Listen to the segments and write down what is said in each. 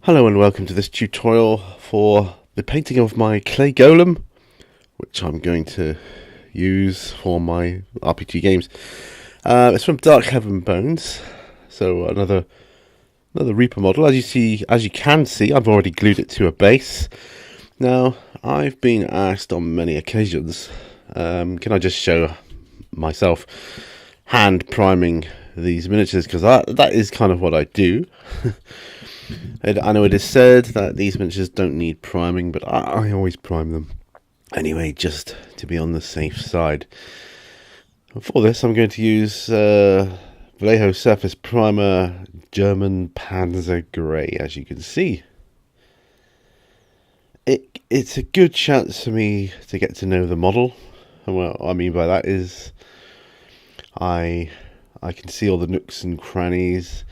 Hello and welcome to this tutorial for the painting of my clay golem, which I'm going to use for my RPG games. It's from Dark Heaven Bones, so another Reaper model. As you can see, I've already glued it to a base. Now, I've been asked on many occasions, can I just show myself hand priming these miniatures, because that is kind of what I do. I know it is said that these miniatures don't need priming, but I always prime them anyway, just to be on the safe side. For this, I'm going to use Vallejo Surface Primer German Panzer Grey, as you can see. It's a good chance for me to get to know the model. And what I mean by that is I can see all the nooks and crannies.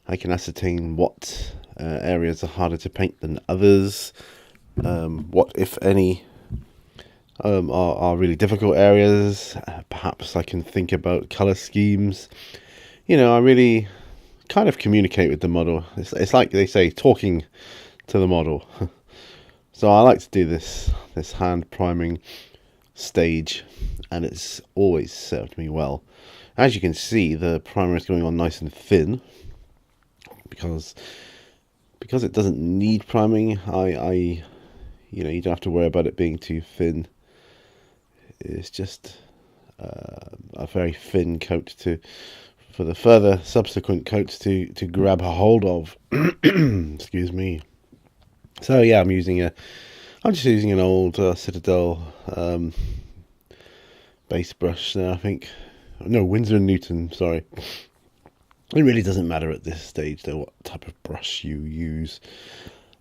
I can ascertain what areas are harder to paint than others, what, if any, are really difficult areas. Perhaps I can think about colour schemes. You know, I really kind of communicate with the model. It's like they say, talking to the model. So I like to do this hand priming stage, and it's always served me well. As you can see, the primer is going on nice and thin, because it doesn't need priming. You don't have to worry about it being too thin. It's just a very thin coat for the further subsequent coats to grab a hold of. Excuse me. So yeah, I'm just using an old Citadel base brush there, I think. No, Winsor & Newton, sorry. It really doesn't matter at this stage though what type of brush you use.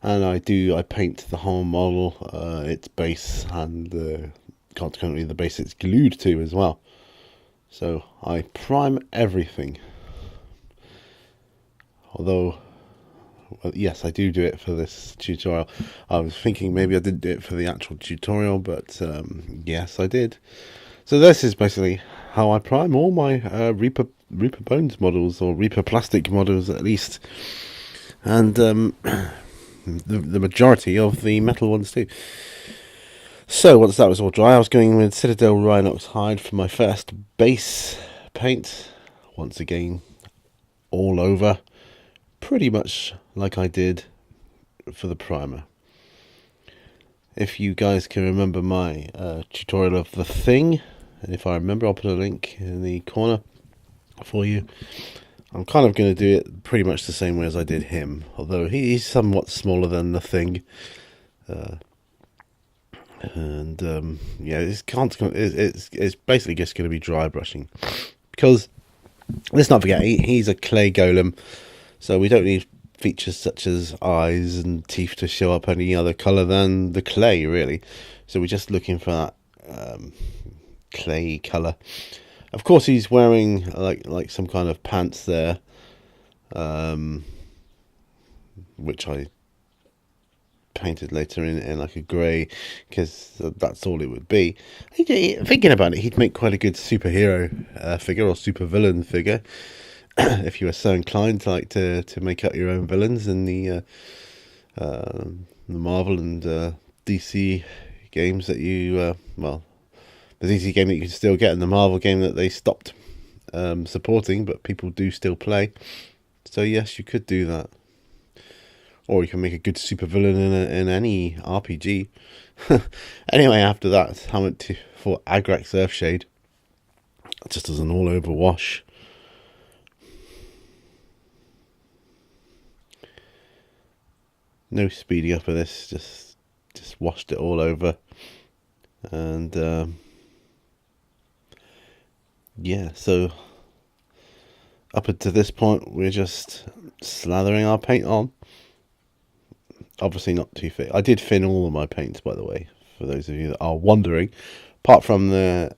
And I paint the whole model, its base, and consequently the base it's glued to as well. So I prime everything. Although, well, yes, I do it for this tutorial. I was thinking maybe I didn't do it for the actual tutorial, but yes, I did. So this is basically how I prime all my Reaper Bones models, or Reaper plastic models at least, and the majority of the metal ones too. So once that was all dry, I was going with Citadel Rhinox Hide for my first base paint. Once again, all over, pretty much like I did for the primer. If you guys can remember my tutorial of The Thing, and if I remember, I'll put a link in the corner for you. I'm kind of going to do it pretty much the same way as I did him, although he's somewhat smaller than The Thing. Yeah, it's basically just going to be dry brushing, because let's not forget he's a clay golem, so we don't need features such as eyes and teeth to show up any other colour than the clay, really. So we're just looking for that clay colour. Of course, he's wearing like some kind of pants there, which I painted later in like a grey, because that's all it would be. Thinking about it, he'd make quite a good superhero figure, or supervillain figure, if you were so inclined to like to make up your own villains in the Marvel and DC games that you the DC game that you can still get, and the Marvel game that they stopped supporting, but people do still play. So yes, you could do that. Or you can make a good supervillain in any RPG. Anyway, after that, I went for Agrax Earthshade, just as an all-over wash. No speeding up of this, just washed it all over. And yeah, so up until this point, we're just slathering our paint on. Obviously not too thick. I did thin all of my paints, by the way, for those of you that are wondering. Apart from the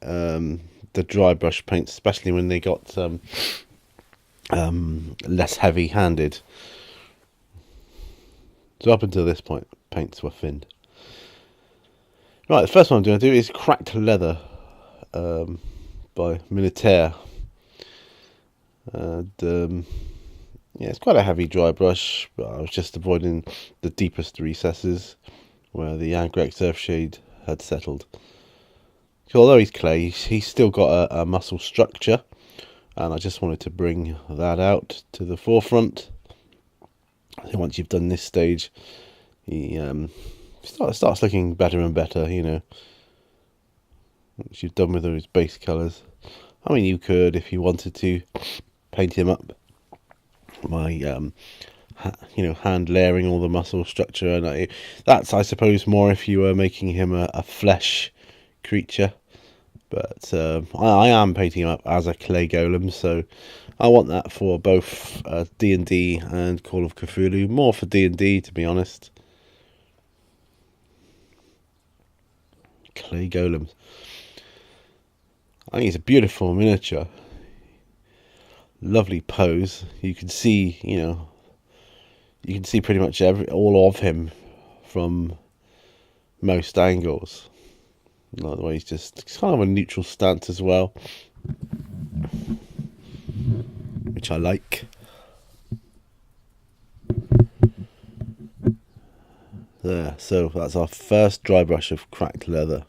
dry brush paints, especially when they got less heavy-handed. So up until this point, paints were thinned. Right, the first one I'm going to do is Cracked Leather by Militaire. And Yeah, it's quite a heavy dry brush, but I was just avoiding the deepest recesses where the Angrex Earthshade had settled. So although he's clay, he's still got a muscle structure, and I just wanted to bring that out to the forefront. I think once you've done this stage, he starts looking better and better, you know, once you've done with those base colours. I mean, you could, if you wanted to, paint him up by hand layering all the muscle structure, and that's, I suppose, more if you were making him a flesh creature. But I am painting him up as a clay golem, so I want that for both D&D and Call of Cthulhu. More for D&D, to be honest. Clay golems. I think it's a beautiful miniature. Lovely pose. You can see, you can see pretty much all of him from most angles. Like the way it's kind of a neutral stance as well, which I like. There, so that's our first dry brush of cracked leather.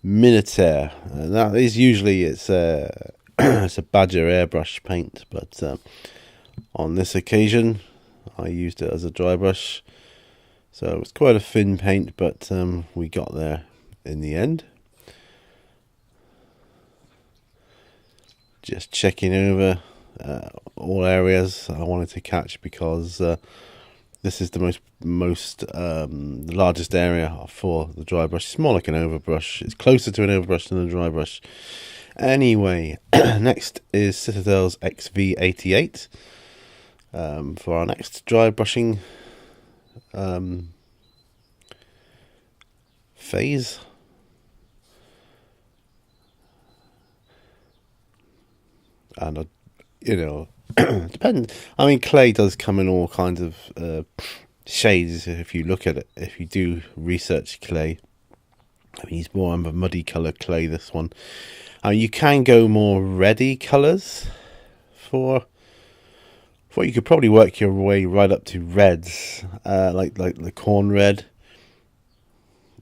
Minotaur, and that is usually it's a it's a Badger airbrush paint, but on this occasion I used it as a dry brush, so it's quite a thin paint, but we got there in the end. Just checking over all areas I wanted to catch, because this is the the largest area for the dry brush. It's more like an overbrush. It's closer to an overbrush than a dry brush. Anyway, next is Citadel's XV88 for our next dry brushing phase. And depends. I mean, clay does come in all kinds of shades. If you look at it, if you do research clay, I mean, he's more of a muddy colour clay, this one. You can go more reddy colours for you could probably work your way right up to reds, like the corn red,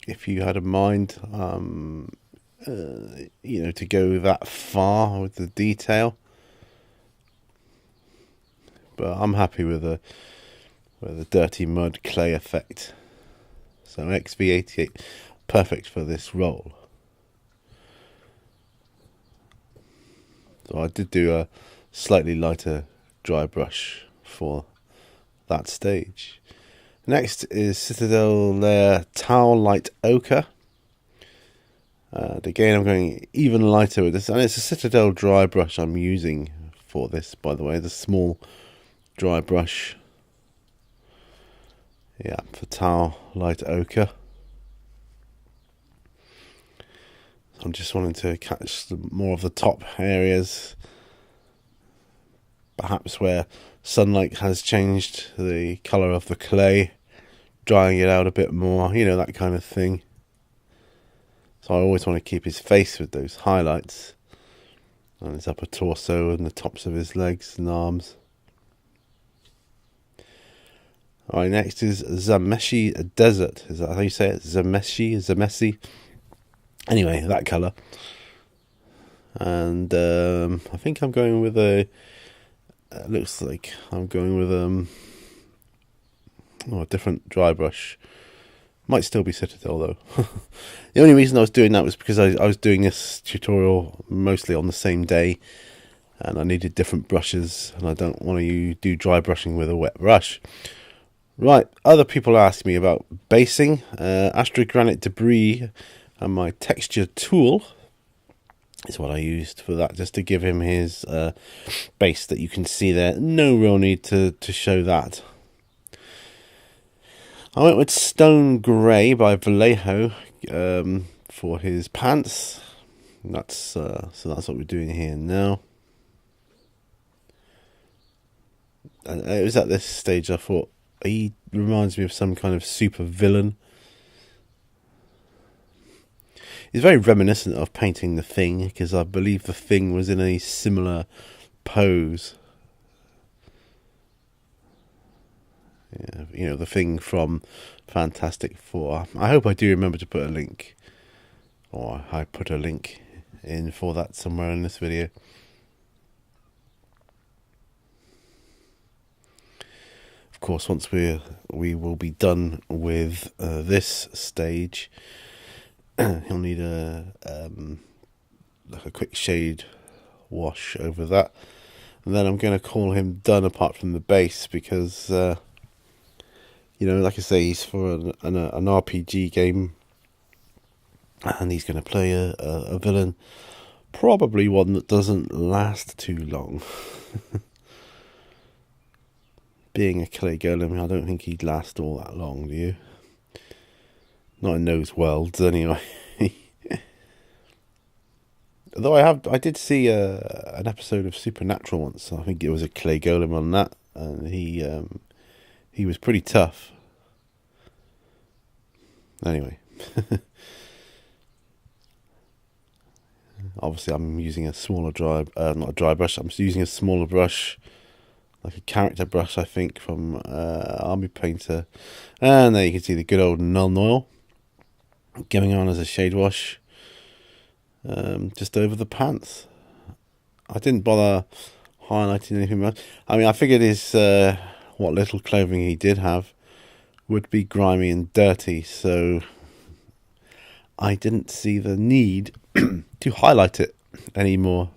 if you had a mind, to go that far with the detail. But I'm happy with the dirty mud clay effect. So XV88, perfect for this role. So I did do a slightly lighter dry brush for that stage. Next is Citadel Lair Towel Light Ochre. And again, I'm going even lighter with this, and it's a Citadel dry brush I'm using for this, by the way, the small dry brush. Yeah, for Towel Light Ochre. I'm just wanting to catch more of the top areas, perhaps where sunlight has changed the colour of the clay, drying it out a bit more, that kind of thing. So I always want to keep his face with those highlights, and his upper torso and the tops of his legs and arms. Alright, next is Zameshi Desert. Is that how you say it? Zameshi? Anyway, that colour. And I think I'm going with looks like I'm going with a different dry brush. Might still be Citadel though. The only reason I was doing that was because I was doing this tutorial mostly on the same day, and I needed different brushes, and I don't want to do dry brushing with a wet brush. Right, other people ask me about basing. Astrogranite debris and my texture tool is what I used for that, just to give him his base that you can see there. No real need to show that. I went with Stone Grey by Vallejo for his pants. That's what we're doing here now. And it was at this stage I thought, he reminds me of some kind of super villain. It's very reminiscent of painting The Thing, because I believe The Thing was in a similar pose. You know, the thing from Fantastic Four. I hope I do remember to put a link, or I put a link in for that somewhere in this video. Of course, once we will be done with this stage, he'll need like a quick shade wash over that, and then I'm going to call him done. Apart from the base, because you know, like I say, he's for an RPG game, and he's going to play a villain, probably one that doesn't last too long. Being a clay golem, I don't think he'd last all that long, do you? Not in those worlds, anyway. Though I did see an episode of Supernatural once. I think it was a clay golem on that, and he was pretty tough. Anyway, obviously I'm using a smaller not a dry brush. I'm using a smaller brush, like a character brush, I think, from Army Painter. And there you can see the good old Nuln Oil going on as a shade wash, just over the pants. I didn't bother highlighting anything much. I mean, I figured his what little clothing he did have would be grimy and dirty, so I didn't see the need to highlight it anymore.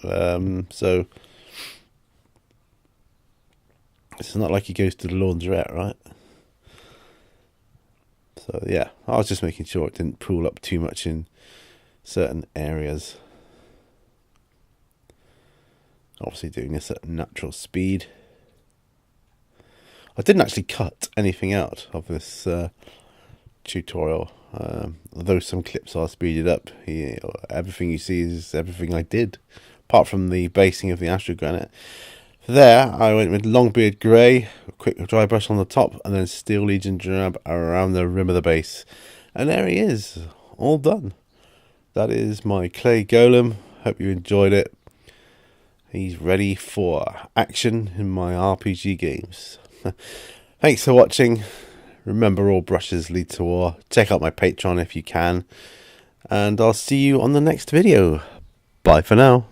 So it's not like he goes to the laundrette, right? So yeah, I was just making sure it didn't pool up too much in certain areas. Obviously doing this at natural speed. I didn't actually cut anything out of this tutorial, although some clips are speeded up. Everything you see is everything I did, apart from the basing of the Astro Granite. There, I went with Longbeard Grey, a quick dry brush on the top, and then Steel Legion Drab around the rim of the base. And there he is, all done. That is my clay golem. Hope you enjoyed it. He's ready for action in my RPG games. Thanks for watching. Remember, all brushes lead to war. Check out my Patreon if you can. And I'll see you on the next video. Bye for now.